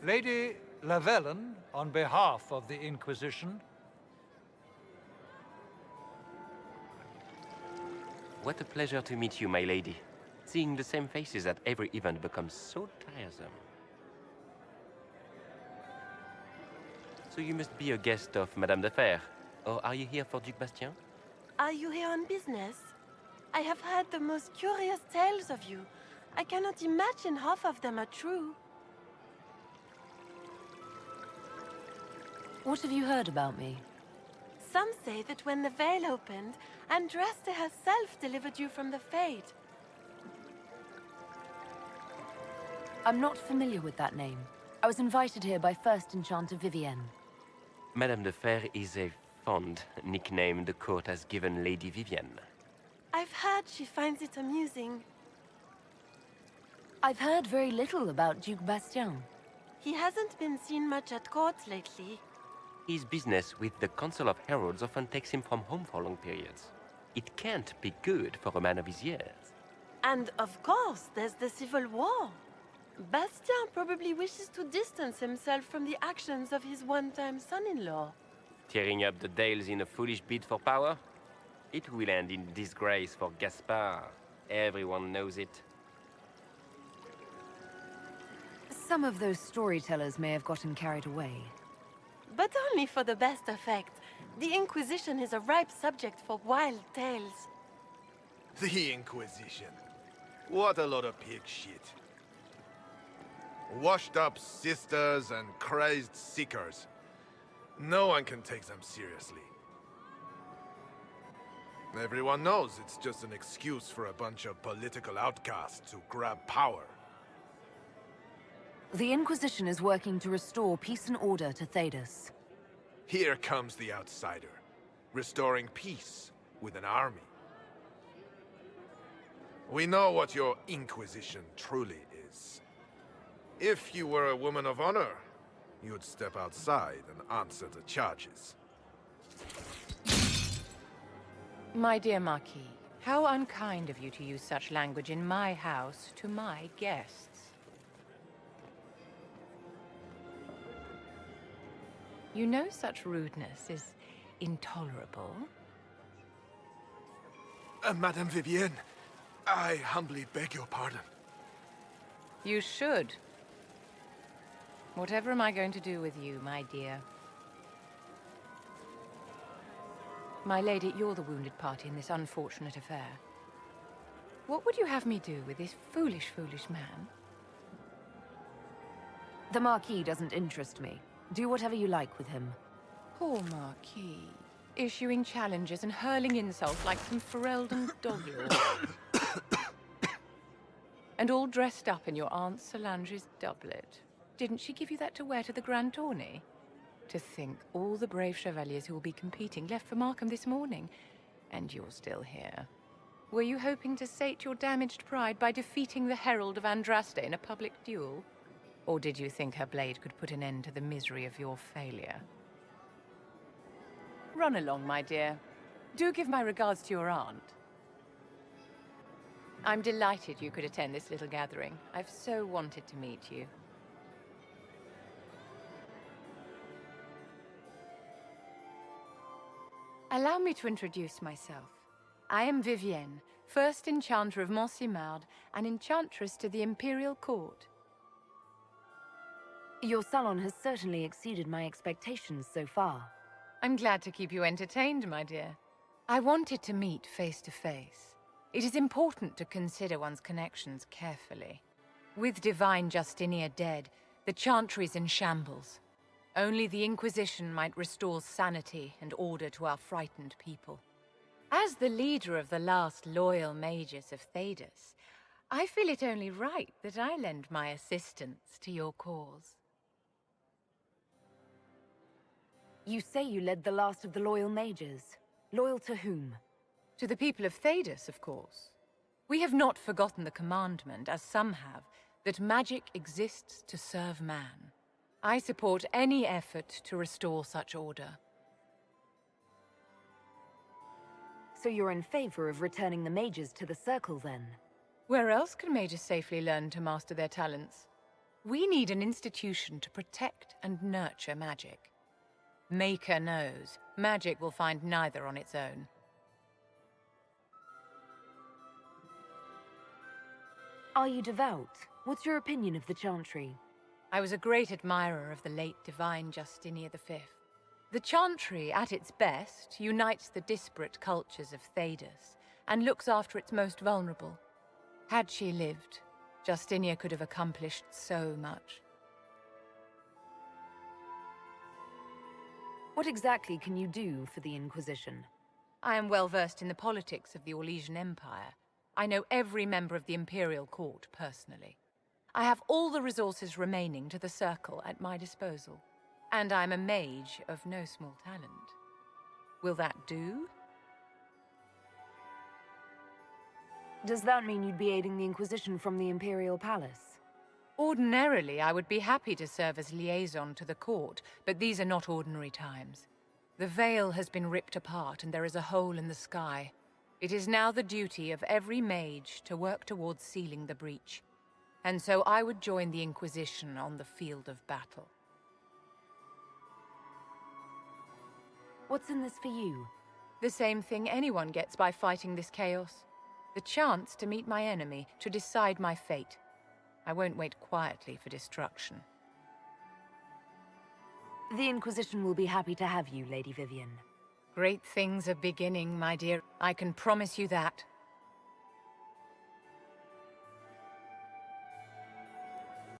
Lady Lavellan, on behalf of the Inquisition. What a pleasure to meet you, my lady. Seeing the same faces at every event becomes so tiresome. So you must be a guest of Madame de Fer, or are you here for Duc Bastien? Are you here on business? I have heard the most curious tales of you. I cannot imagine half of them are true. What have you heard about me? Some say that when the veil opened, Andraste herself delivered you from the Fade. I'm not familiar with that name. I was invited here by First Enchanter Vivienne. Madame de Fer is a fond nickname the court has given Lady Vivienne. I've heard she finds it amusing. I've heard very little about Duc Bastien. He hasn't been seen much at court lately. His business with the Council of Heralds often takes him from home for long periods. It can't be good for a man of his years. And of course, there's the Civil War. Bastien probably wishes to distance himself from the actions of his one-time son-in-law. Tearing up the Dales in a foolish bid for power? It will end in disgrace for Gaspard. Everyone knows it. Some of those storytellers may have gotten carried away. But only for the best effect. The Inquisition is a ripe subject for wild tales. The Inquisition. What a lot of pig shit. Washed-up sisters and crazed seekers. No one can take them seriously. Everyone knows it's just an excuse for a bunch of political outcasts to grab power. The Inquisition is working to restore peace and order to Thedas. Here comes the outsider, restoring peace with an army. We know what your Inquisition truly is. If you were a woman of honor, you'd step outside and answer the charges. My dear Marquis, how unkind of you to use such language in my house to my guests. You know such rudeness is intolerable. Madame Vivienne, I humbly beg your pardon. You should. Whatever am I going to do with you, my dear? My lady, you're the wounded party in this unfortunate affair. What would you have me do with this foolish, foolish man? The Marquis doesn't interest me. Do whatever you like with him. Poor Marquis. Issuing challenges and hurling insults like some Ferelden dog-lord. And all dressed up in your Aunt Solange's doublet. Didn't she give you that to wear to the Grand Tourney? To think all the brave chevaliers who will be competing left for Markham this morning, and you're still here. Were you hoping to sate your damaged pride by defeating the Herald of Andraste in a public duel? Or did you think her blade could put an end to the misery of your failure? Run along, my dear. Do give my regards to your aunt. I'm delighted you could attend this little gathering. I've so wanted to meet you. Allow me to introduce myself. I am Vivienne, first Enchanter of Montsimard and Enchantress to the Imperial Court. Your salon has certainly exceeded my expectations so far. I'm glad to keep you entertained, my dear. I wanted to meet face to face. It is important to consider one's connections carefully. With Divine Justinia dead, the Chantry is in shambles. Only the Inquisition might restore sanity and order to our frightened people. As the leader of the last loyal mages of Thedas, I feel it only right that I lend my assistance to your cause. You say you led the last of the loyal mages. Loyal to whom? To the people of Thedas, of course. We have not forgotten the commandment, as some have, that magic exists to serve man. I support any effort to restore such order. So you're in favor of returning the mages to the Circle, then? Where else can mages safely learn to master their talents? We need an institution to protect and nurture magic. Maker knows, magic will find neither on its own. Are you devout? What's your opinion of the Chantry? I was a great admirer of the late divine Justinia V. The Chantry, at its best, unites the disparate cultures of Thedas and looks after its most vulnerable. Had she lived, Justinia could have accomplished so much. What exactly can you do for the Inquisition? I am well versed in the politics of the Orlesian Empire. I know every member of the Imperial Court personally. I have all the resources remaining to the Circle at my disposal. And I'm a mage of no small talent. Will that do? Does that mean you'd be aiding the Inquisition from the Imperial Palace? Ordinarily, I would be happy to serve as liaison to the court, but these are not ordinary times. The veil has been ripped apart and there is a hole in the sky. It is now the duty of every mage to work towards sealing the breach. And so I would join the Inquisition on the field of battle. What's in this for you? The same thing anyone gets by fighting this chaos. The chance to meet my enemy, to decide my fate. I won't wait quietly for destruction. The Inquisition will be happy to have you, Lady Vivienne. Great things are beginning, my dear. I can promise you that.